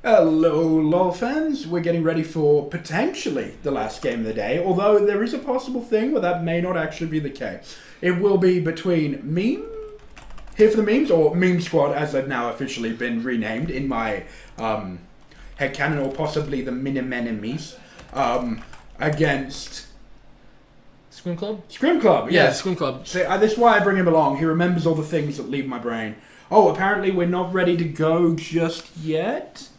Hello, LoL fans. We're getting ready for potentially the last game of the day, although there is a possible thing where that may not actually be the case. It will be between Here for the Memes, or Meme Squad, as they've now officially been renamed in my headcanon, or possibly the Minimenemies, against Scrim Club? Scrim Club, Yeah, yes. Scrim Club. See, this is why I bring him along. He remembers all the things that leave my brain. Oh, apparently we're not ready to go just yet?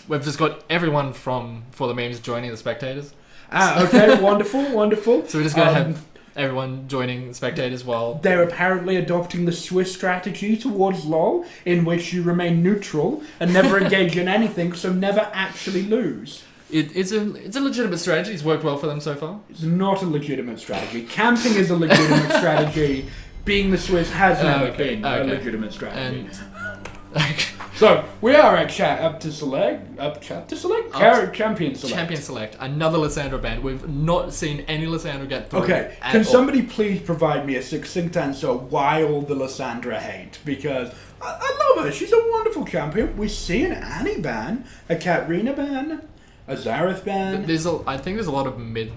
We've just got everyone from For the Memes joining the spectators. Okay, wonderful, wonderful. So we're just going to have everyone joining the spectators while... They're apparently adopting the Swiss strategy towards LoL, in which you remain neutral and never engage in anything, so never actually lose. It's a legitimate strategy. It's worked well for them so far. It's not a legitimate strategy. Camping is a legitimate strategy. Being the Swiss has never been a legitimate strategy. So, we are at Champion Select? Champion Select. Another Lissandra ban. We've not seen any Lissandra get through. Okay, can somebody please provide me a succinct answer why all the Lissandra hate? Because I love her. She's a wonderful champion. We see an Annie ban, a Katarina ban, a Zareth ban. I think there's a lot of mid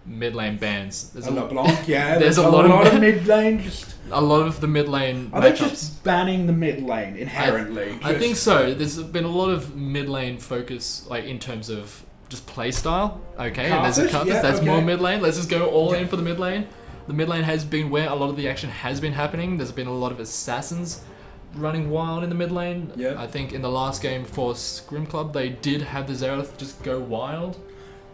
lane bans. There's a LeBlanc, yeah. There's a lot lot of mid lane. A lot of the mid lane Are they just banning the mid lane inherently? I think so. There's been a lot of mid lane focus, like in terms of just play style. Okay, and there's a Carthus. That's more mid lane. Let's just go all in for the mid lane. The mid lane has been where a lot of the action has been happening. There's been a lot of assassins running wild in the mid lane. Yeah. I think in the last game for Scrim Club, they did have the Zareth just go wild.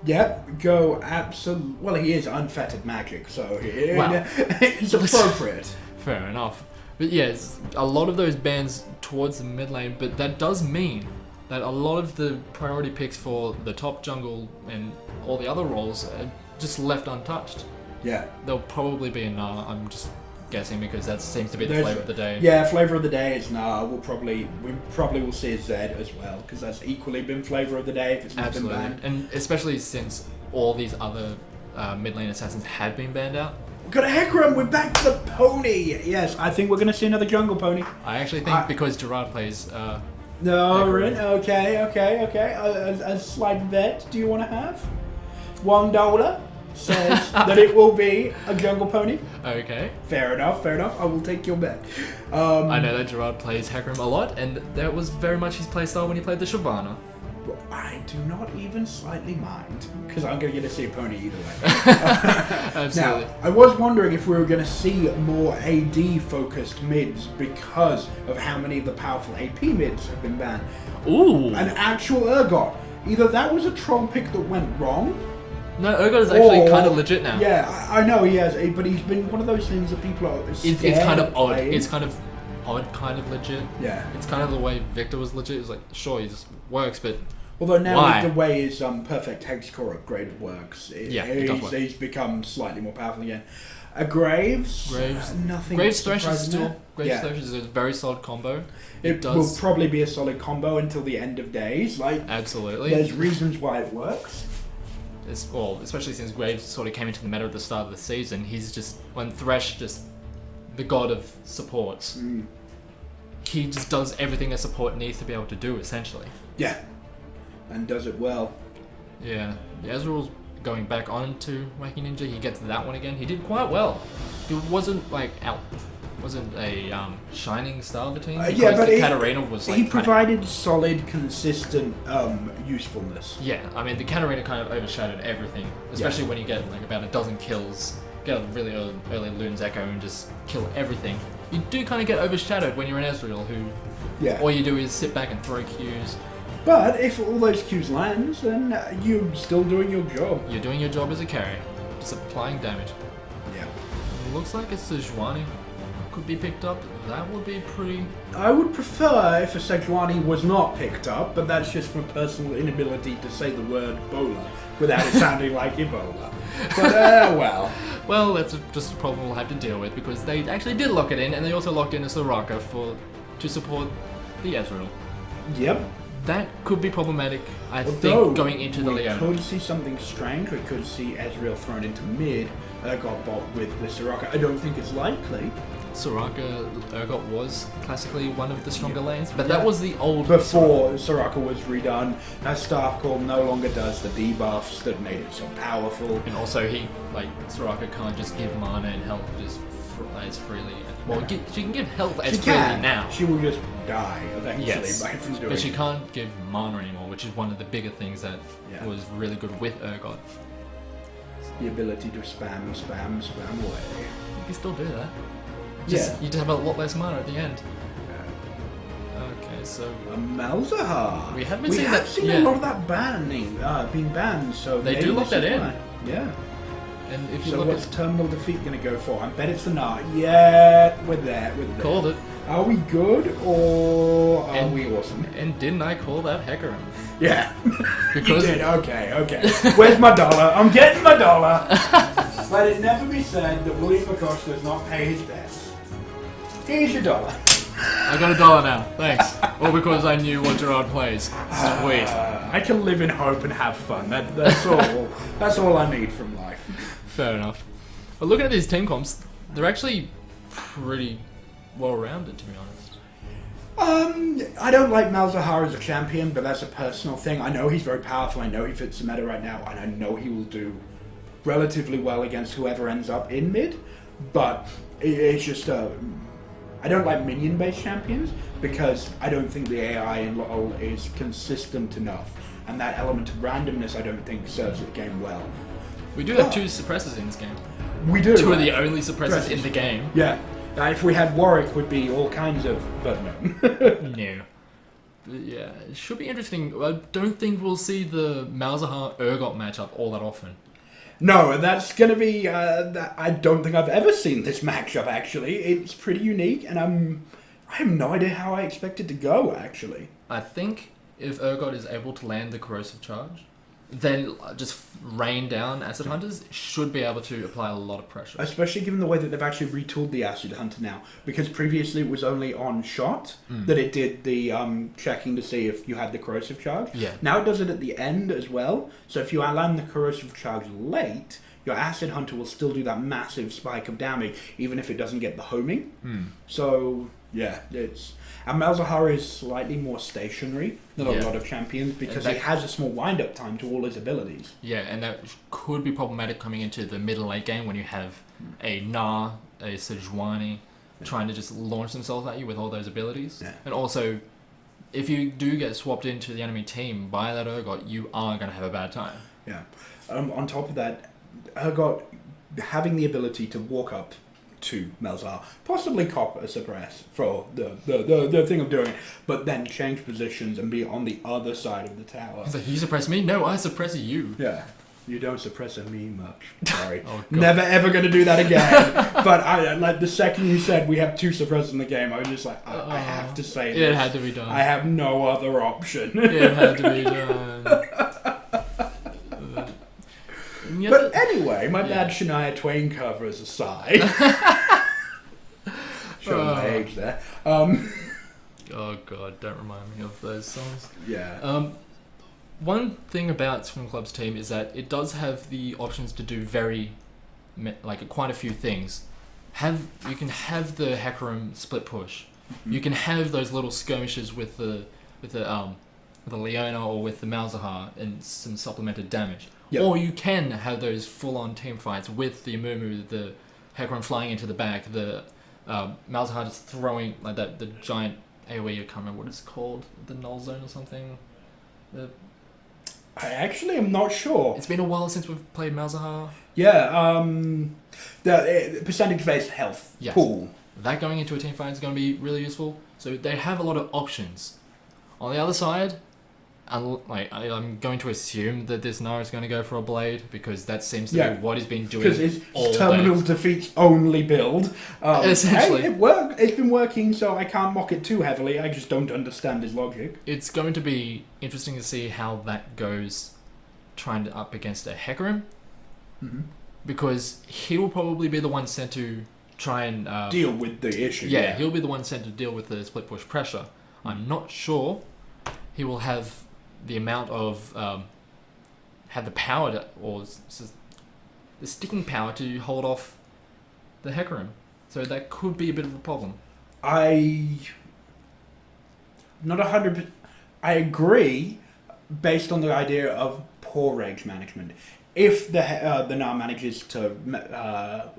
Yep, go absolutely. Well, he is unfettered magic, so it's appropriate. Fair enough. But yes, a lot of those bans towards the mid lane, but that does mean that a lot of the priority picks for the top jungle and all the other roles are just left untouched. Yeah. There'll probably be a Nah, I'm just guessing because that seems to be the flavour of the day. Yeah, flavour of the day is Nah. We probably will see a Z as well, because that's equally been flavour of the day if it's not been banned. And especially since all these other mid lane assassins have been banned out. We've got a Hecarim, we're back to the pony! Yes, I think we're going to see another jungle pony. I actually think because Gerard plays... no, really? Okay. A slight bet do you want to have? $1 says that it will be a jungle pony. Okay. Fair enough. I will take your bet. I know that Gerard plays Hecarim a lot, and that was very much his playstyle when he played the Shyvana. I do not even slightly mind, because I'm going to get to see a pony either way. Absolutely. Now, I was wondering if we were going to see more AD-focused mids because of how many of the powerful AP mids have been banned. Ooh. An actual Urgot. Either that was a troll pick that went wrong. No, Urgot is actually kind of legit now. Yeah, I know he has, but he's been one of those things that people are scared It's kind of odd. playing. It's kind of odd, kind of legit. Yeah. It's kind of the way Victor was legit. It's like, sure, he just works, but although now why? with the way his perfect hex core upgrade works, it does work. He's become slightly more powerful again. Graves, nothing. Graves Thresh is still there. Thresh is a very solid combo. It will probably be a solid combo until the end of days. Absolutely. There's reasons why it works. Especially since Graves sort of came into the meta at the start of the season. He's just when Thresh the god of supports. He just does everything a support needs to be able to do, essentially. Yeah, and does it well. Yeah, Ezreal's going back on to Wacky Ninja. He gets that one again. He did quite well. He wasn't a shining star of the team. Yeah, but Katarina was he provided solid, consistent usefulness. Yeah, I mean the Katarina kind of overshadowed everything, especially when you get about a dozen kills, get a really early Loon's Echo and just kill everything. You do kind of get overshadowed when you're an Ezreal who all you do is sit back and throw Qs. But if all those Qs lands, then you're still doing your job. You're doing your job as a carry, just applying damage. Yeah. It looks like it's Sejuani could be picked up. That would be pretty... I would prefer if a Sejuani was not picked up, but that's just from personal inability to say the word Bola without it sounding like Ebola. But, well. Well, that's just a problem we'll have to deal with because they actually did lock it in, and they also locked in a Soraka to support the Ezreal. Yep. That could be problematic, I think, going into the Leona. We could see something strange. We could see Ezreal thrown into mid, got bot with the Soraka. I don't think it's likely. Soraka Urgot was classically one of the stronger lanes, but that was the old before Soraka was redone. That staff call no longer does the debuffs that made it so powerful. And also, Soraka can't just give mana and health just as freely. Well, she can give health as freely now. She will just die eventually by doing but she can't give mana anymore, which is one of the bigger things that was really good with Urgot. The ability to spam away. You can still do that. You just have a lot less mana at the end. Okay, so Malzahar. We have seen a lot of that being banned. So they do lock that in. Yeah. And if you so look what's Terminal Defeat going to go for? I bet it's the Gnar. Yeah, we're there. Called it. Are we good or are we awesome? And didn't I call that Hecarim? Yeah. Because you did. Okay. Where's my dollar? I'm getting my dollar. Let it never be said that William McCosh does not pay his debts. Here's your dollar. I got $1 now. Thanks. All because I knew what Gerard plays. Sweet. I can live in hope and have fun. That's all. That's all I need from life. Fair enough. But looking at these team comps, they're actually pretty well-rounded, to be honest. I don't like Malzahar as a champion, but that's a personal thing. I know he's very powerful. I know he fits the meta right now, and I know he will do relatively well against whoever ends up in mid. But it's just I don't like minion-based champions because I don't think the AI in LoL is consistent enough, and that element of randomness I don't think serves the game well. We do have 2 suppressors in this game. We do. 2 of the only suppressors in the game. Yeah. If we had Warwick, would be all kinds of, but no. No. But yeah, it should be interesting. I don't think we'll see the Malzahar Urgot matchup all that often. No, that's going to be... I don't think I've ever seen this matchup, actually. It's pretty unique, and I have no idea how I expect it to go, actually. I think if Urgot is able to land the Corrosive Charge, then just rain down Acid Hunters, should be able to apply a lot of pressure. Especially given the way that they've actually retooled the Acid Hunter now. Because previously it was only on shot that it did the checking to see if you had the Corrosive Charge. Yeah. Now it does it at the end as well. So if you land the Corrosive Charge late, your Acid Hunter will still do that massive spike of damage, even if it doesn't get the homing. So, yeah, it's... And Malzahar is slightly more stationary than a lot of champions because he has a small wind-up time to all his abilities. Yeah, and that could be problematic coming into the middle late game when you have a Gnar, a Sejuani trying to just launch themselves at you with all those abilities. Yeah. And also, if you do get swapped into the enemy team by that Urgot, you are going to have a bad time. Yeah. On top of that, Urgot having the ability to walk up to Malzahar, possibly cop a suppress for the thing of doing it, but then change positions and be on the other side of the tower. He's like, you suppress me? No, I suppress you. Yeah. You don't suppress me much. Sorry. Oh, never ever going to do that again. But I like the second you said we have 2 suppressors in the game, I was just like, I have to say this. It had to be done. I have no other option. It had to be done. But anyway, my bad Shania Twain covers aside. Showing my age there. Oh god, don't remind me of those songs. Yeah. One thing about Scrim Club's team is that it does have the options to do quite a few things. You can have the Hecarim split push. You can have those little skirmishes with the Leona or with the Malzahar and some supplemented damage. Yep. Or you can have those full-on team fights with the Amumu, the Hecarim flying into the back, the Malzahar just throwing like that, the giant AoE, I can't remember what it's called, the Null Zone or something. I actually am not sure. It's been a while since we've played Malzahar. Yeah, the percentage-based health pool. That going into a team fight is going to be really useful. So they have a lot of options. On the other side, I'm going to assume that this Gnar is going to go for a blade because that seems to be what he's been doing all day. Because it's Terminal Defeat's only build. Essentially. Hey, it's been working, so I can't mock it too heavily. I just don't understand his logic. It's going to be interesting to see how that goes trying to up against a Hecarim. Mm-hmm. Because he will probably be the one sent to try and... deal with the issue. Yeah, he'll be the one sent to deal with the split push pressure. I'm not sure he will have the amount of have the power to, or the sticking power to hold off the Hecarim. So that could be a bit of a problem. Not 100%. I agree, based on the idea of poor rage management. If the Gnar manages to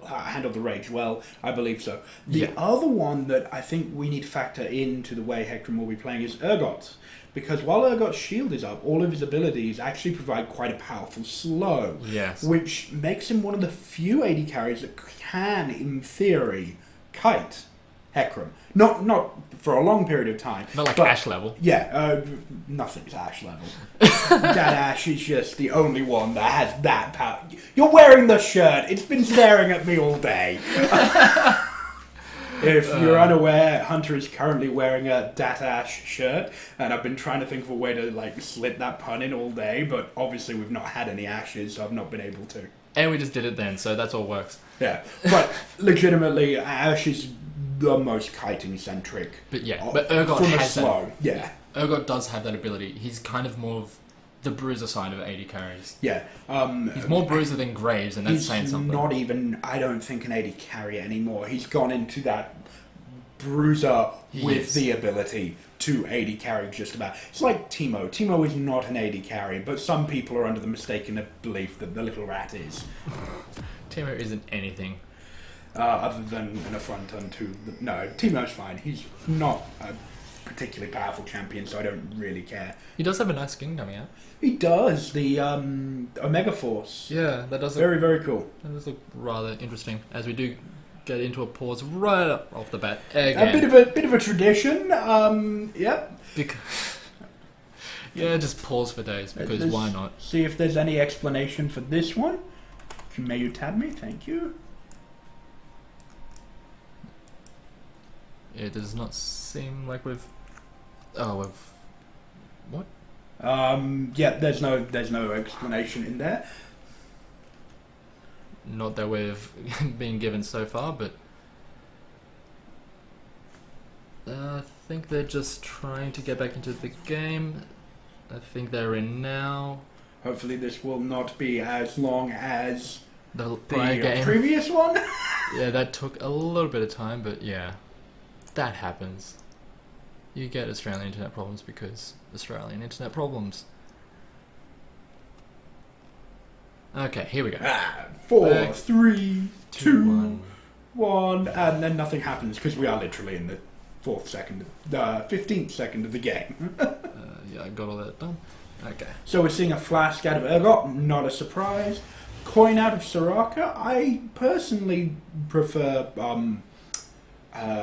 handle the rage well, I believe so. The other one that I think we need to factor into the way Hecarim will be playing is Urgot's. Because while Urgot's shield is up, all of his abilities actually provide quite a powerful slow. Yes. Which makes him one of the few AD carries that can, in theory, kite Hecarim. Not for a long period of time. Not like Ash level. Yeah, nothing's Ash level. That Ash is just the only one that has that power. You're wearing the shirt. It's been staring at me all day. If you're unaware, Hunter is currently wearing a Dat Ash shirt, and I've been trying to think of a way to slip that pun in all day, but obviously we've not had any Ashes, so I've not been able to. And we just did it then, so that's all works. Yeah, but legitimately, Ash is the most kiting-centric. But Urgot has slow. that. Yeah. Urgot does have that ability. He's kind of more of the bruiser side of AD carries. Yeah. He's more bruiser than Graves, and that's saying something. He's not even, I don't think, an AD carry anymore. He's gone into that bruiser with the ability to AD carry just about. It's like Teemo. Teemo is not an AD carry, but some people are under the mistaken belief that the little rat is. Teemo isn't anything. Other than an affront unto... No, Teemo's fine. He's not a particularly powerful champion, so I don't really care. He does have a nice skin coming out. He does. The Omega Force. Yeah, that does very, very cool. That does look rather interesting, as we do get into a pause right off the bat. Again. A bit of a tradition. Yep. Yeah, just pause for days, because why not? See if there's any explanation for this one. May you tab me? Thank you. It does not seem like we've... What? Yeah, there's no explanation in there. Not that we've been given so far, but... I think they're just trying to get back into the game. I think they're in now. Hopefully this will not be as long as the game. Previous one. Yeah, that took a little bit of time, but yeah. That happens. You get Australian internet problems because Australian internet problems. Okay, here we go. 4, 3, 2, 1, and then nothing happens because we are literally in the 15th second of the game. Yeah, I got all that done. Okay. So we're seeing a flask out of Urgot, not a surprise. Coin out of Soraka. I personally prefer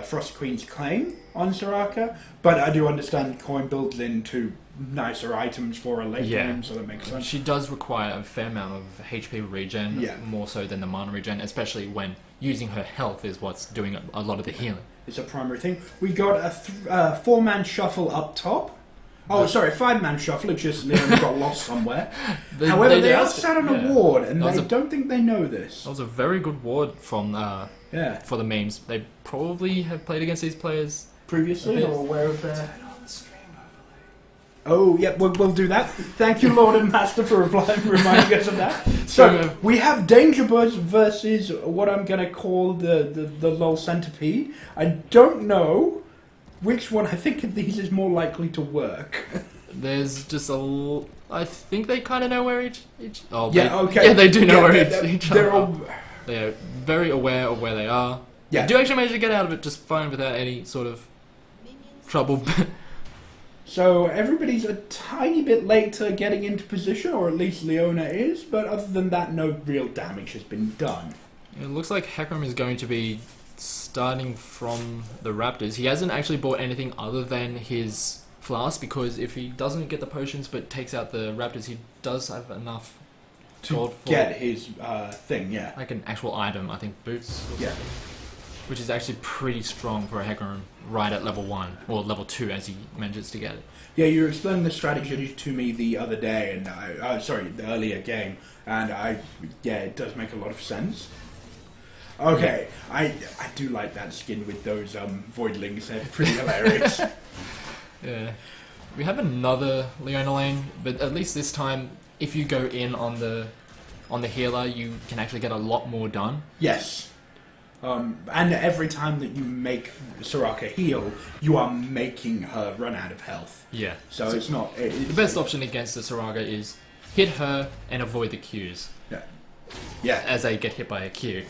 Frost Queen's Claim on Soraka, but I do understand coin builds into nicer items for a late game, so that makes sense. She does require a fair amount of HP regen, more so than the mana regen, especially when using her health is what's doing a lot of the healing. It's a primary thing. We got a 4-man shuffle up top. Oh, sorry, 5-man shuffle. It just got lost somewhere. However, they are sat on a ward, and I don't think they know this. That was a very good ward from for the memes. They probably have played against these players previously, or aware of their... Oh, yeah, we'll do that. Thank you, Lord and Master, for reminding us of that. So, we have Danger Birds versus what I'm going to call the LoL Centipede. I don't know which one I think of these is more likely to work. There's just I think they kind of know where each... Oh, okay. Yeah, they do know where each they're other all... They're very aware of where they are. Yeah. They do actually manage to get out of it just fine without any sort of trouble. So everybody's a tiny bit late to getting into position, or at least Leona is, but other than that, no real damage has been done. It looks like Hecarim is going to be starting from the Raptors. He hasn't actually bought anything other than his flask, because if he doesn't get the potions but takes out the Raptors, he does have enough gold for get his thing, like an actual item, I think boots or something, which is actually pretty strong for a Hecarim right at level 1 or level 2 as he manages to get it. Yeah, you were explaining the strategy to me the other day, and the earlier game, and it does make a lot of sense. Okay, I do like that skin with those voidlings. They're pretty hilarious. Yeah, we have another Leona lane, but at least this time, if you go in on the healer, you can actually get a lot more done. Yes. And every time that you make Soraka heal, you are making her run out of health. Yeah. So it's not... the best option against the Soraka is hit her and avoid the Qs. Yeah. As they get hit by a Q.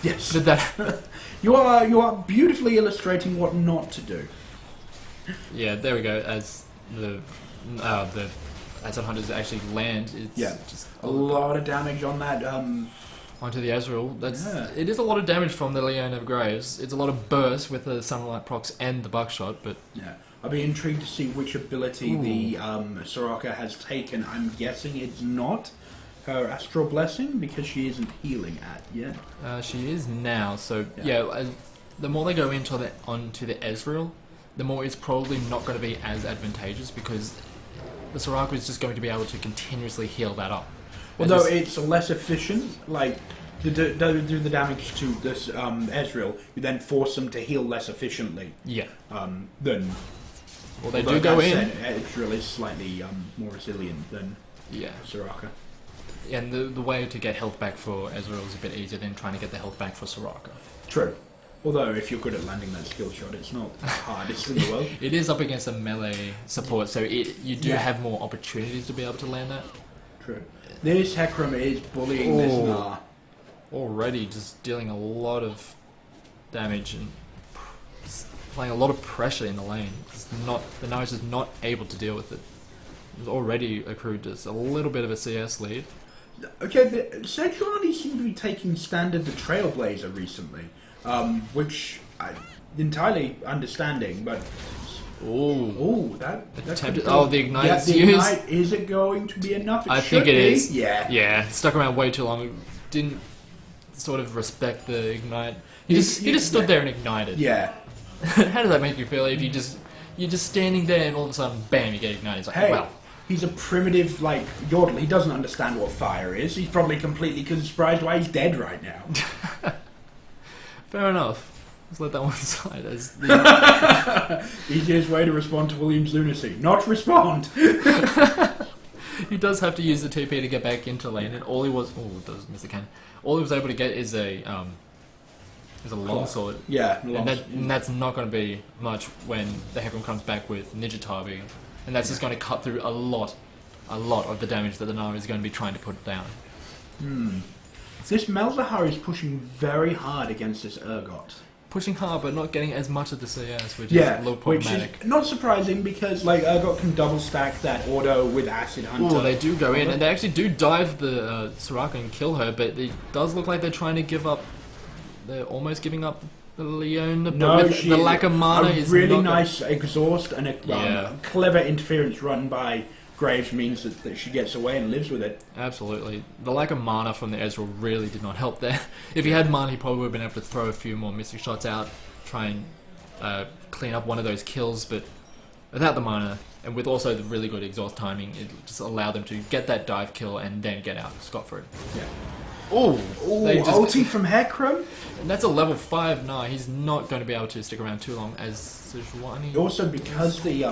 Yes. But that... you are beautifully illustrating what not to do. Yeah, there we go. As the Asset Hunters actually land, it's just a lot of damage on that... onto the Ezreal. It is a lot of damage from the Leon of Graves. It's a lot of burst with the Sunlight procs and the Buckshot, but... Yeah. I'll be intrigued to see which ability the Soraka has taken. I'm guessing it's not her Astral Blessing, because she isn't healing at yet. She is now, so the more they go onto the Ezreal, the more it's probably not going to be as advantageous, because the Soraka is just going to be able to continuously heal that up. Although it's less efficient, like, to do the damage to this Ezreal, you then force them to heal less efficiently. Yeah. Than... Well, they do go in. Ezreal is slightly more resilient than Soraka. And the way to get health back for Ezreal is a bit easier than trying to get the health back for Soraka. True. Although, if you're good at landing that skill shot, it's not the hardest in the world. It is up against a melee support, so you do have more opportunities to be able to land that. True. This Hecarim is bullying this Gnar. Already just dealing a lot of damage and applying a lot of pressure in the lane. The Gnar is just not able to deal with it. It's already accrued just a little bit of a CS lead. Okay, Sejuani seemed to be taking standard the Trailblazer recently, which I'm entirely understanding, but... that the Ignite is the used. Ignite, is it going to be enough? I think it is. Yeah. Stuck around way too long. Didn't sort of respect the Ignite. He just stood there and ignited. Yeah. How does that make you feel if you're just standing there and all of a sudden, bam, you get ignited? It's like, hey, wow. He's a primitive, yordle. He doesn't understand what fire is. He's probably completely surprised why he's dead right now. Fair enough. Let's let that one slide as the... Easiest way to respond to William's lunacy. Not respond! He does have to use the TP to get back into lane, and all he was... Oh, it does miss the cannon. All he was able to get is a longsword. Yeah, and that's not going to be much when the Hecarim comes back with Ninja Tabi. And that's just going to cut through a lot of the damage that the Gnar is going to be trying to put down. This Malzahar is pushing very hard against this Urgot. Pushing hard, but not getting as much of the CS, which is a little problematic. Which is not surprising, because Urgot can double stack that auto with Acid Hunter. Oh, they do go in, and they actually do dive the Soraka and kill her, but it does look like they're trying to give up. They're almost giving up the Leon, but the lack of mana is really nice exhaust and a clever interference run by Graves means that she gets away and lives with it. Absolutely. The lack of mana from the Ezreal really did not help there. If he had mana, he probably would have been able to throw a few more mystic shots out, try and clean up one of those kills, but without the mana, and with also the really good exhaust timing, it just allowed them to get that dive kill and then get out scot-free. Yeah. Oh, ulti from Hecarim? And that's a level 5 Gnar. He's not going to be able to stick around too long as Sejuani. Also, because the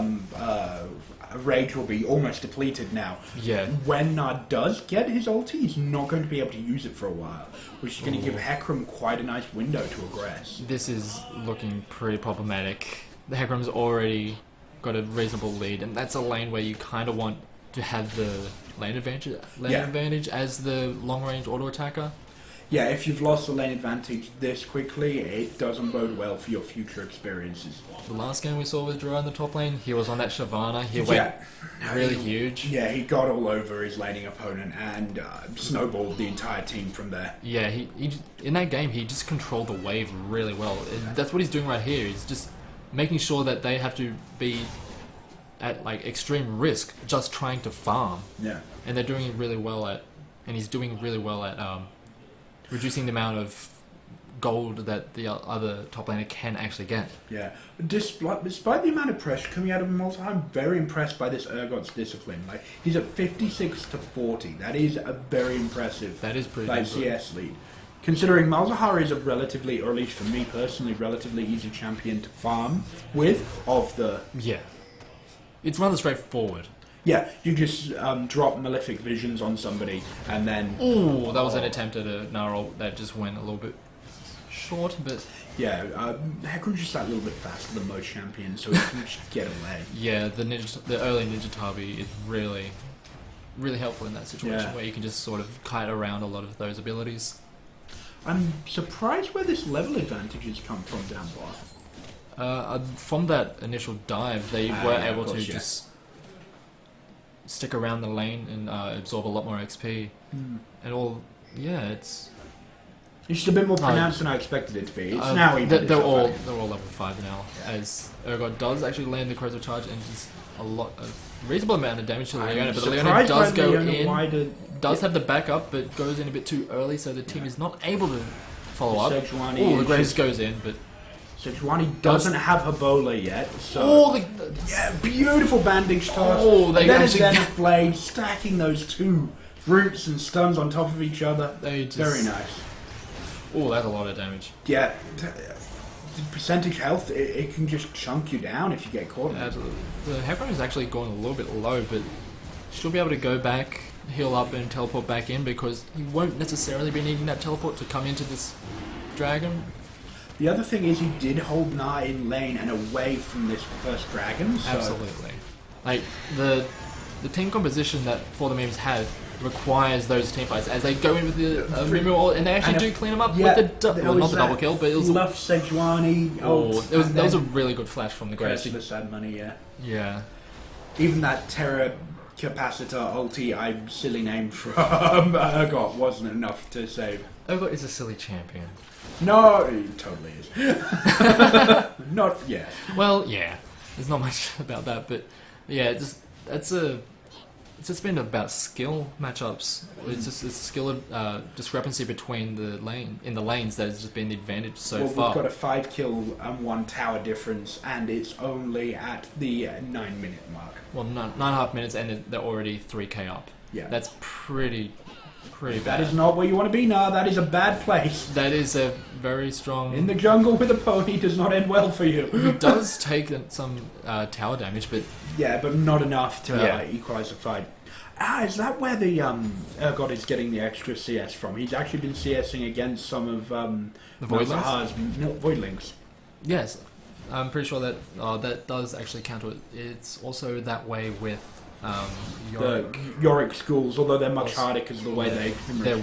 rage will be almost depleted now. Yeah. When Gnar does get his ulti, he's not going to be able to use it for a while, which is going to give Hecarim quite a nice window to aggress. This is looking pretty problematic. The Hecarim's already got a reasonable lead, and that's a lane where you kind of want to have the lane advantage as the long-range auto-attacker. Yeah, if you've lost the lane advantage this quickly, it doesn't bode well for your future experiences. The last game we saw with Drew in the top lane, he was on that Shyvana. He went really huge. Yeah, he got all over his laning opponent and snowballed the entire team from there. Yeah, he in that game, he just controlled the wave really well. And that's what he's doing right here. He's just making sure that they have to be at extreme risk just trying to farm. Yeah. And they're doing it really well and he's doing really well at reducing the amount of gold that the other top laner can actually get. Yeah. Despite the amount of pressure coming out of him also, I'm very impressed by this Urgot's discipline. He's at 56 to 40. That is a very impressive CS lead. Considering Malzahar is a relatively, or at least for me personally, relatively easy champion to farm with Yeah. It's rather straightforward. Yeah, you just drop Malefic Visions on somebody, and then... Ooh, that was an attempt at a Gnarl that just went a little bit short, but Yeah, Hecarim's just that little bit faster than most champions, so he can just get away. yeah, the early Ninja Tabi is really, really helpful in that situation where you can just sort of kite around a lot of those abilities. I'm surprised where this level advantage has come from down below. From that initial dive, they were able to just stick around the lane and absorb a lot more XP. And all, yeah, it's just a bit more pronounced than I expected it to be. It's now even. They're all level 5 now, as Urgot does actually land the Corrosive Charge and just a reasonable amount of damage to Leona, but Leona does go in, does have the backup, but goes in a bit too early, so the team is not able to follow up. Oh, the Graves goes in, but Sejuani doesn't have her bowler yet, so beautiful bandage toss. Oh, they then actually Zenith Blade stacking those two roots and stuns on top of each other. Very nice. Oh, that's a lot of damage. Yeah, the percentage health, it can just chunk you down if you get caught. Absolutely. The Hecarim is actually going a little bit low, but she'll be able to go back, heal up, and teleport back in because he won't necessarily be needing that teleport to come into this dragon. The other thing is he did hold Na in lane and away from this first dragon. So. Absolutely. Like, the team composition that For the Memes have requires those team fights as they go in with the Mimu, and they actually do clean them up with the not the double kill, but it was Fluff Sejuani. That was a really good flash from the Graves. The sad money, yeah. Even that Terra Capacitor ulti I silly named from Urgot wasn't enough to save. Urgot is a silly champion. No, he totally is. Not yet. Well, yeah. There's not much about that, but yeah, it's just been about skill matchups. It's just a skill discrepancy between the lanes that has just been the advantage so far. We've got a 5 kill and 1 tower difference, and it's only at the 9-minute mark. Well, 9.5 minutes, and they're already 3k up. Yeah, that's pretty bad. That is not where you want to be now. That is a bad place. That is a very strong... In the jungle with a pony does not end well for you. He does take some tower damage, but... Yeah, but not enough to equalise the fight. Is that where the Urgot is getting the extra CS from? He's actually been CSing against some of the Voidlings. Yes, I'm pretty sure that that does actually counter it. It's also that way with Yorick schools, although they're much harder because of the way they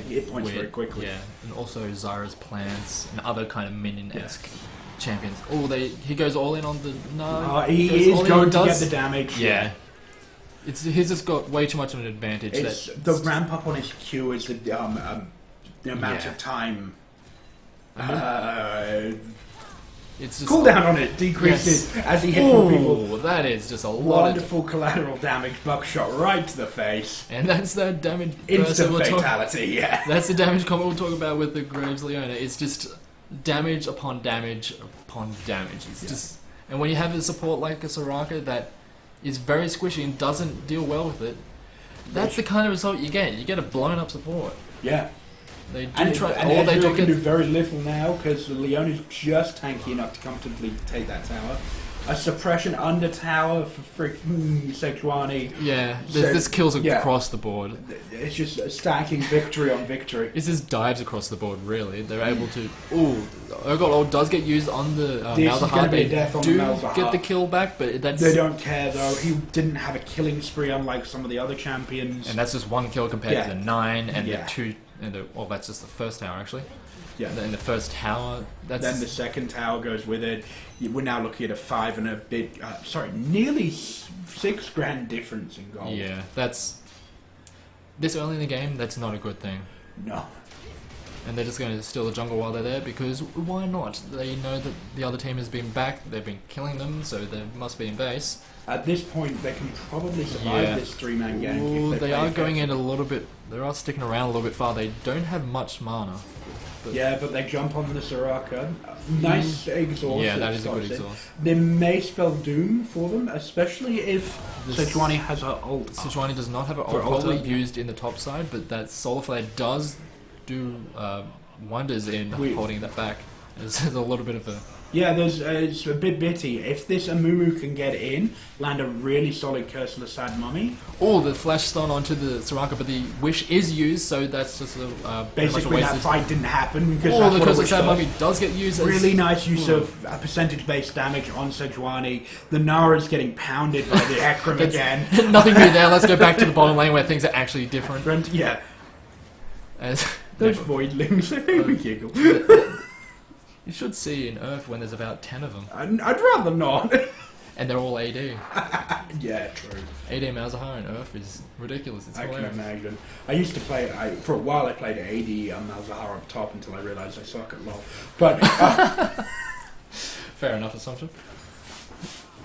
hit points very quickly. Yeah, and also Zyra's plants and other kind of minion-esque champions. Oh, he goes all in on the... No, he is going to get the damage. Yeah. He's just got way too much of an advantage. The ramp up on his Q is the amount of time. It's just cooldown on it decreases as he hits more people. That is just a wonderful collateral damage. Buckshot right to the face, and that's the damage. Instant fatality. Yeah, that's the damage combo we'll talk about with the Graves Leona. It's just damage upon damage upon damage. It's just, and when you have a support like a Soraka that is very squishy and doesn't deal well with it, that's the kind of result you get. You get a blown up support. Yeah. They do and try, and they can do very little now because Leona's just tanky enough to comfortably take that tower. A suppression under tower for freaking Sejuani. Yeah, this kills across the board. It's just stacking victory on victory. It's just dives across the board, really. They're able to... Ooh, Urgot does get used on the Malzahar. They do get the kill back, but that's... They don't care, though. He didn't have a killing spree unlike some of the other champions. And that's just 1 kill compared to the 9 and the 2... well, that's just the first tower, actually. Yeah. In the first tower, then the second tower goes with it. We're now looking at a 5 and a bit. Nearly $6,000 difference in gold. Yeah, that's this early in the game. That's not a good thing. No. And they're just going to steal the jungle while they're there because why not? They know that the other team has been back. They've been killing them, so they must be in base. At this point, they can probably survive this 3-man gank. They are going in a little bit. They are sticking around a little bit far. They don't have much mana. But they jump on the Soraka. Nice exhaust. Yeah, that is a good exhaust. They may spell Doom for them, especially if Sejuani has her ult. Sejuani does not have her ult probably used in the top side, but that Solar Flare does do wonders in holding that back. There's a little bit of a Yeah, it's a bit bitty. If this Amumu can get in, land a really solid Curse of the Sad Mummy. Oh, the flash stun onto the Soraka, but the wish is used, so that's just basically that fight didn't happen because the Curse of the Sad Mummy does get used. Really nice use of percentage-based damage on Sejuani. The Nara's getting pounded by the Hecarim again. Nothing new there. Let's go back to the bottom lane where things are actually different. Yeah. As those voidlings, they make me giggle. You should see in Earth when there's about 10 of them. I'd rather not. And they're all AD. Yeah, true. AD Malzahar in Earth is ridiculous. It's hilarious. Can imagine. I used to play, for a while I played AD Malzahar up top until I realised I suck at LoL. But... Fair enough assumption.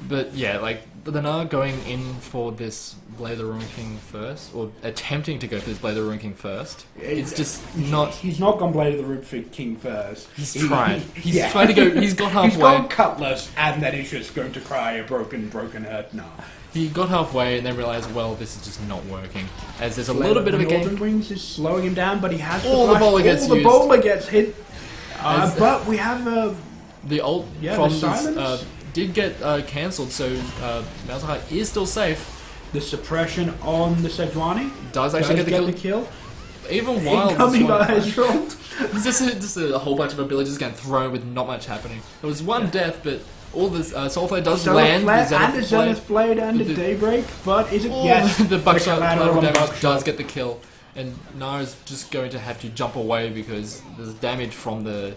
But yeah, like, they're now going in for this Blade of the Ruin King first, or attempting to go for this Blade of the Ruin King first. It's just not... He's not gone Blade of the Ruin King first. He's tried. He's tried to go... He's got halfway. He's gone Cutlass, and then he's just going to cry a broken hurt. Nah. He got halfway and then realized, well, this is just not working. As there's a little bit of a game... Northern Wings is slowing him down, but he has all the bowler gets used. The bowler gets hit. But we have... the ult from this... did get cancelled, so Malzahar is still safe. The suppression on the Sejuani does actually get the kill. Even while incoming eyes rolled. just a whole bunch of abilities getting thrown with not much happening. There was one death, but all this Soulflare does land. The Zenith Blade and the Daybreak, but is it? Yes, the Buckshot damage does get the kill, and Nara's just going to have to jump away because there's damage from the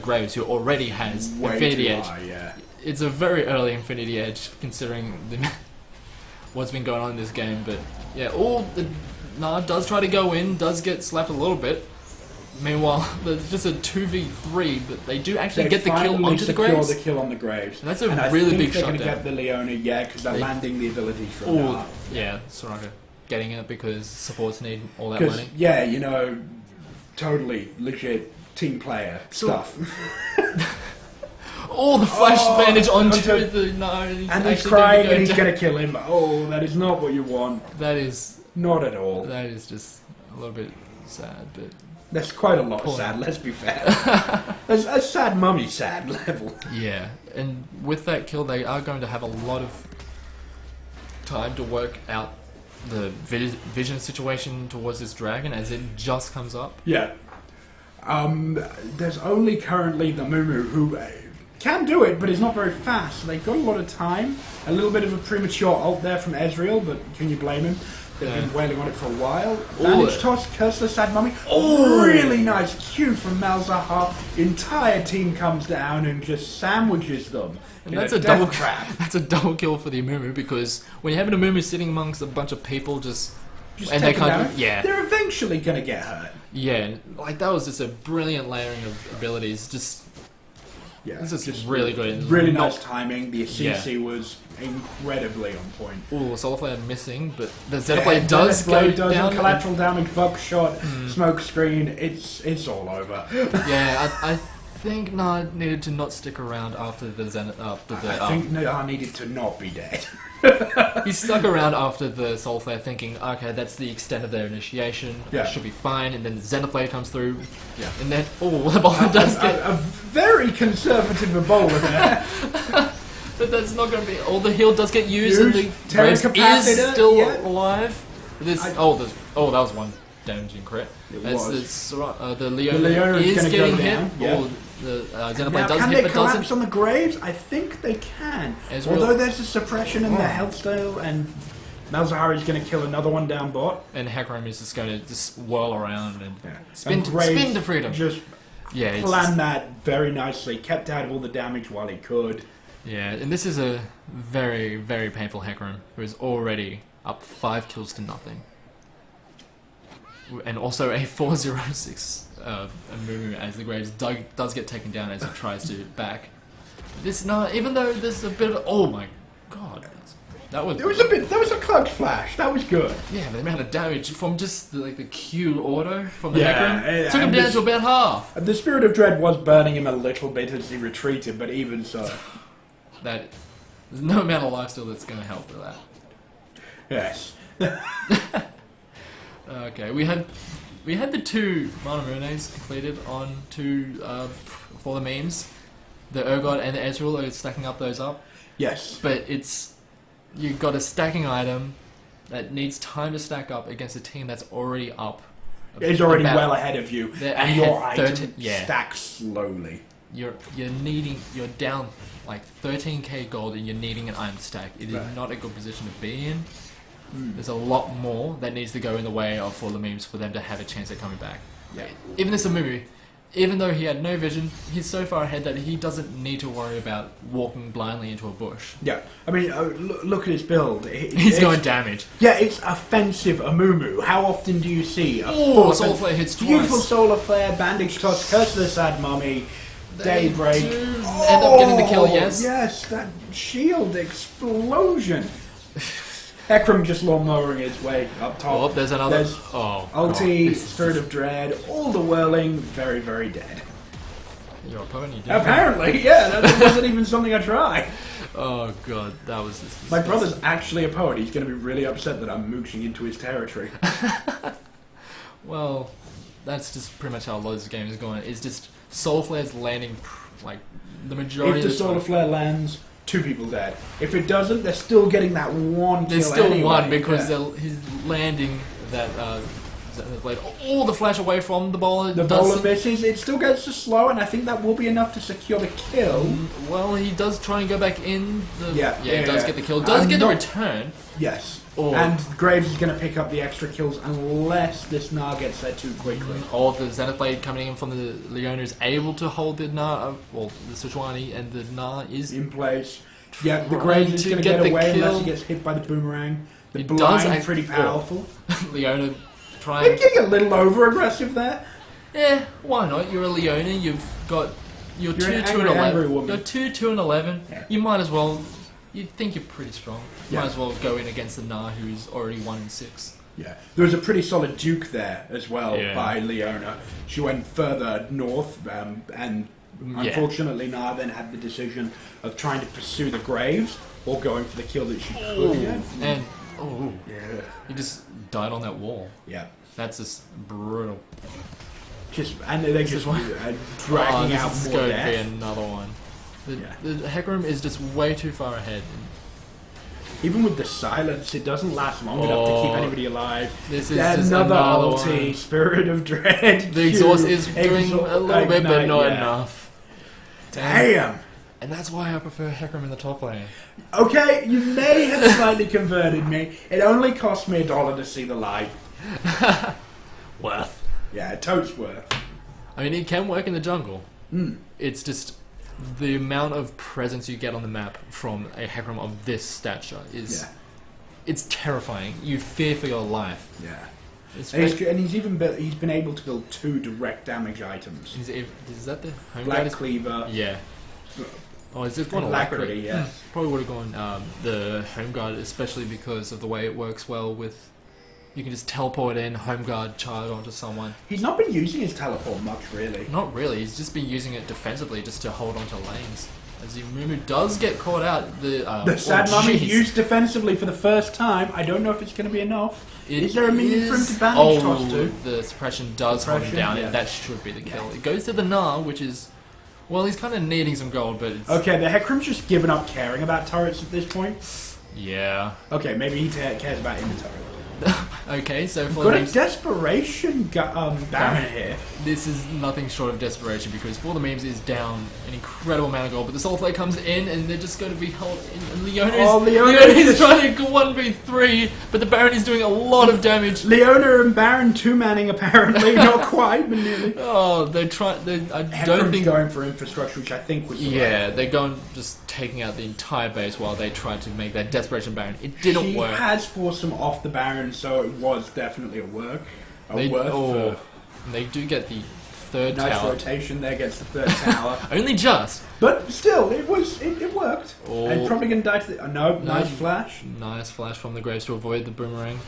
Graves, who already has Infinity Edge. Yeah. It's a very early Infinity Edge, considering what's been going on in this game. But yeah, Nara does try to go in, does get slapped a little bit. Meanwhile, there's just a 2v3, but they do actually get the kill onto the Graves. The kill on the Graves. And that's a really big shot. They're going to get the Leona, because they're landing the abilities from Nara. Yeah, Soraka getting it because supports need all that money. Yeah, totally legit team player stuff. The flash bandage onto the... No, and he's crying and he's going to kill him. Oh, that is not what you want. That is... Not at all. That is just a little bit sad, but... There's quite a lot of sad, let's be fair. There's a sad mummy sad level. Yeah, and with that kill they are going to have a lot of time to work out the vision situation towards this dragon as it just comes up. Yeah. There's only currently the Mumu who... can do it, but he's not very fast. So they've got a lot of time. A little bit of a premature ult there from Ezreal, but can you blame him? They've been wailing on it for a while. Bandage toss, Curse the Sad Mummy. Really nice cue from Malzahar. Entire team comes down and just sandwiches them. And that's a double trap. That's a double kill for the Amumu, because when you have an Amumu sitting amongst a bunch of people, and they can't. Yeah, they're eventually gonna get hurt. Yeah, like that was just a brilliant layering of abilities. This is just really good. Really nice timing. The CC was incredibly on point. Soulflare missing, but the Zenith does go down. Collateral damage, buckshot, smoke screen. It's all over. Yeah, I think Nar needed to not stick around after the Zenith. I think Nar needed to not be dead. He stuck around after the Soulflare, thinking, okay, that's the extent of their initiation. Yeah, should be fine. And then the Zenith Blade comes through. Yeah, and then the bowler does get a very conservative bowler there. But that's not going to be. The heal does get used, and the Graves is still alive. That was one damaging crit. The Leona is getting hit. Yeah. The Xenoblade does can hit, they but collapse doesn't. On the Graves? I think they can. Although there's a suppression in the health style, and Malzahar is going to kill another one down bot. And Hecarim is just going to just whirl around and spin to freedom. Just planned that very nicely, kept out of all the damage while he could. Yeah, and this is a very, very painful Hecarim, who is already up 5 kills to nothing. And also a 406 Amumu as the Graves does get taken down as he tries to back. Even though there's a bit of... Oh my god. That was a clutch flash. That was good. Yeah, but the amount of damage from just the Q auto from the Hecarim took him down to about half. The Spirit of Dread was burning him a little bit as he retreated, but even so... There's no amount of lifesteal that's going to help with that. Yes. Okay, we had the 2 Mana Runes completed on 2 for the memes. the Urgot and the Ezreal are stacking up those up. Yes. But you've got a stacking item that needs time to stack up against a team that's already up. It's already well ahead of you, and your item 13, stacks slowly. You're down like 13k gold and you're needing an item stack. It is not a good position to be in. There's a lot more that needs to go in the way of for the memes for them to have a chance at coming back. Yeah. Even this movie, even though he had no vision, he's so far ahead that he doesn't need to worry about walking blindly into a bush. Yeah, I mean, look at his build. He's going damage. Yeah, it's offensive Amumu. How often do you see a Solar Flare hits twice. Beautiful Solar Flare, Bandage Toss, Curse of the Sad Mummy, Daybreak. End up getting the kill, yes. Yes, that shield explosion. Hecarim just lawnmowering his way up top. Oh, there's another. Ulti, Spirit of Dread, all the whirling, very, very dead. Your opponent, you did. Apparently, yeah, that wasn't even something I tried. Oh god, that was just My brother's actually a poet. He's going to be really upset that I'm mooching into his territory. Well, that's just pretty much how a lot of this game is going. It's just Solar Flare's landing, like, the majority If of the Solar Flare lands, 2 people dead. If it doesn't, they're still getting that one kill. There's still anyway. one because he's landing that like all the flash away from the bowler. The bowler misses. It still gets to slow, and I think that will be enough to secure the kill. Well, he does try and go back in. He does get the kill. The return. Yes. Oh. And Graves is going to pick up the extra kills unless this Gnar gets there too quickly. Or the Zenith Blade coming in from the Leona is able to hold the Gnar, well, the Sejuani, and the Gnar is in place. Yeah, the Graves is going to get away unless he gets hit by the boomerang. The blind pretty powerful. Leona trying. They're getting a little over aggressive there. Yeah, why not? You're a Leona. You've got you're 2 and 11. You're 2 and 11. Yeah. You might as well. You think you're pretty strong. You might as well go in against the Gnar, who's already 1 and 6. Yeah, there was a pretty solid Duke there as well by Leona. She went further north, and unfortunately Gnar then had the decision of trying to pursue the Graves or going for the kill that she could get. And he just died on that wall. Yeah, that's just brutal. And they're just dragging out more death. This is going to be another one. The Hecarim is just way too far ahead. Even with the silence, it doesn't last long enough to keep anybody alive. This is another ulti, one. Spirit of Dread. The exhaust is doing a little bit, but not enough. Damn. And that's why I prefer Hecarim in the top lane. Okay, you may have slightly converted me. It only cost me $1 to see the light. Worth. Yeah, totes worth. I mean, it can work in the jungle. It's just the amount of presence you get on the map from a Hecarim of this stature is it's terrifying. You fear for your life. Yeah. And he's been able to build 2 direct damage items. Is that the home Black guard? Cleaver? Yeah. Oh, is this one Alacrity? Yeah. Probably would have gone the home guard, especially because of the way it works well with. You can just teleport in, home guard, charge onto someone. He's not been using his teleport much, really. Not really. He's just been using it defensively, just to hold onto lanes. As Mumu does get caught out. The Sad Mummy used defensively for the first time. I don't know if it's going to be enough. Is there a minion for him to bandage toss to? The suppression does hold him down, and that should be the kill. It goes to the Gnar, which is... Well, he's kind of needing some gold, but it's... Okay, the Hecarim's just given up caring about turrets at this point. Yeah. Okay, maybe he cares about in the turret. Okay, so for got a desperation Baron here. This is nothing short of desperation because For the Memes is down an incredible amount of gold, but the Soul Flare comes in and they're just going to be held in. And Leona is trying to 1v3, but the Baron is doing a lot of damage. Leona and Baron 2-manning apparently, not quite, but nearly. Oh, they're trying. I don't think going for infrastructure, which I think was they're going just taking out the entire base while they try to make that desperation Baron. It didn't work. He has forced them off the Baron, so it was definitely a work. They do get the third tower. Nice rotation there, gets the third tower. Only just. But still, it worked. And probably going to die to the... no, nice flash. Nice flash from the Graves to avoid the boomerang.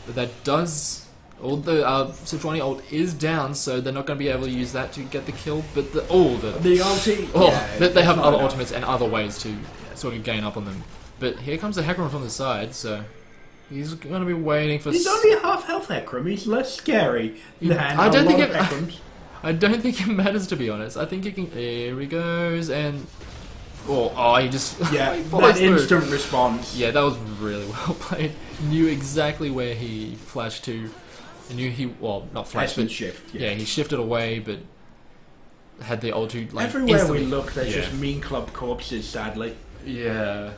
But that does... All the Sejuani ult is down, so they're not going to be able to use that to get the kill. But the ulti... they have other ultimates and other ways to sort of gain up on them. But here comes the Hecarim from the side, so... He's going to be waiting for... He's only a half health Hecarim. He's less scary than I don't think Hecarim's. I don't think it matters, to be honest. I think you can. Here he goes, and he just Yeah, he follows that through. instant response. Yeah, that was really well played. Knew exactly where he flashed to. I knew he not flashed, but shift. yeah, he shifted away, but had the ulti like Everywhere instantly. we look, there's Yeah. just mean club corpses. Sadly. Yeah.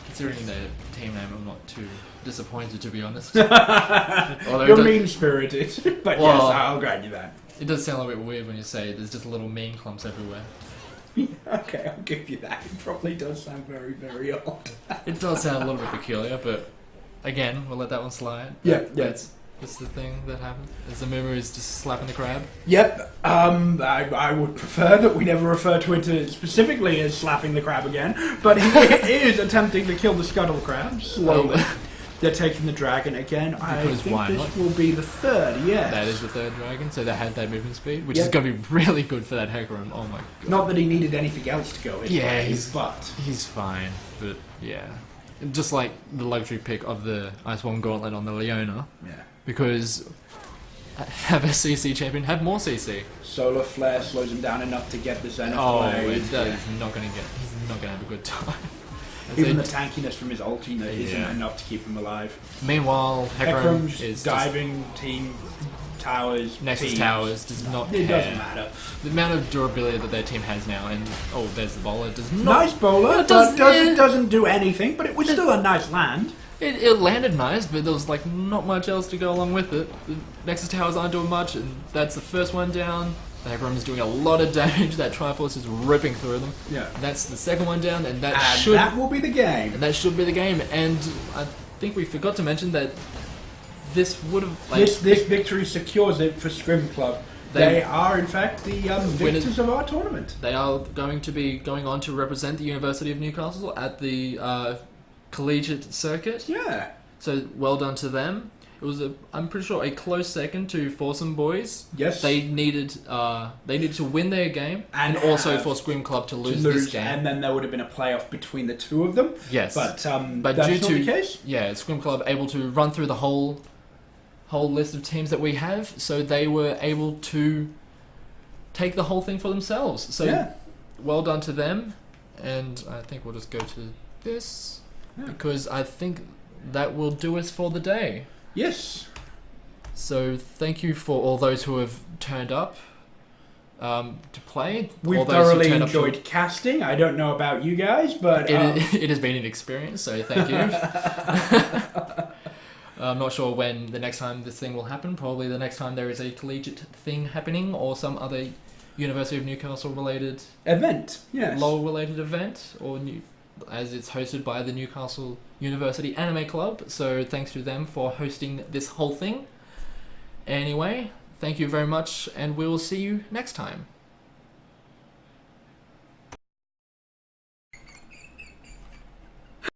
Considering their team name, I'm not too disappointed, to be honest. Although You're mean-spirited, but yes, I'll grant you that. it does sound a little bit weird when you say there's just little mean clumps everywhere. Okay, I'll give you that. It probably does sound very, very odd. It does sound a little bit peculiar, but again, we'll let that one slide. Yeah. That's the thing that happened. As the murmur is just slapping the crab. Yep. I would prefer that we never refer to it specifically as slapping the crab again, but he is attempting to kill the scuttle crab slowly. They're taking the dragon again. I think this will be the third, yes. That is the third dragon, so they had that movement speed, which is going to be really good for that Hecarim. Oh my god. Not that he needed anything else to go his way, he's fine, but yeah. Just like the luxury pick of the Iceborne Gauntlet on the Leona. Yeah. Because have a CC champion, have more CC. Solar Flare slows him down enough to get the Zenith Blade. He's not going to have a good time. Even the tankiness from his ulti isn't enough to keep him alive. Meanwhile, Hecarim is diving, team, towers, Nexus towers does not care. It doesn't matter. The amount of durability that their team has now, and there's the bowler, does not... Nice bowler, but doesn't do anything, but it was still a nice land. It landed nice, but there was like not much else to go along with it. The Nexus towers aren't doing much, and that's the first one down. The Hecarim is doing a lot of damage. That Triforce is ripping through them. Yeah. And that's the second one down, and that will be the game. And that should be the game. And I think we forgot to mention that this would have this victory secures it for Scrim Club. They are in fact the victors of our tournament. They are going to be going on to represent the University of Newcastle at the collegiate circuit. Yeah. So well done to them. It was I'm pretty sure a close second to Foursome Boys. Yes. They needed to win their game and also for Scrim Club to lose this game. And then there would have been a playoff between the two of them. Yes. But that's due not to the case. Yeah, Scrim Club able to run through the whole list of teams that we have, so they were able to take the whole thing for themselves. So well done to them. And I think we'll just go to this because I think that will do us for the day. Yes. So thank you for all those who have turned up to play. We've thoroughly enjoyed casting. I don't know about you guys, but it has been an experience. So thank you. I'm not sure when the next time this thing will happen. Probably the next time there is a collegiate thing happening or some other University of Newcastle related event. Yes. LoL related event as it's hosted by the Newcastle University Anime Club, so thanks to them for hosting this whole thing. Anyway, thank you very much, and we'll see you next time.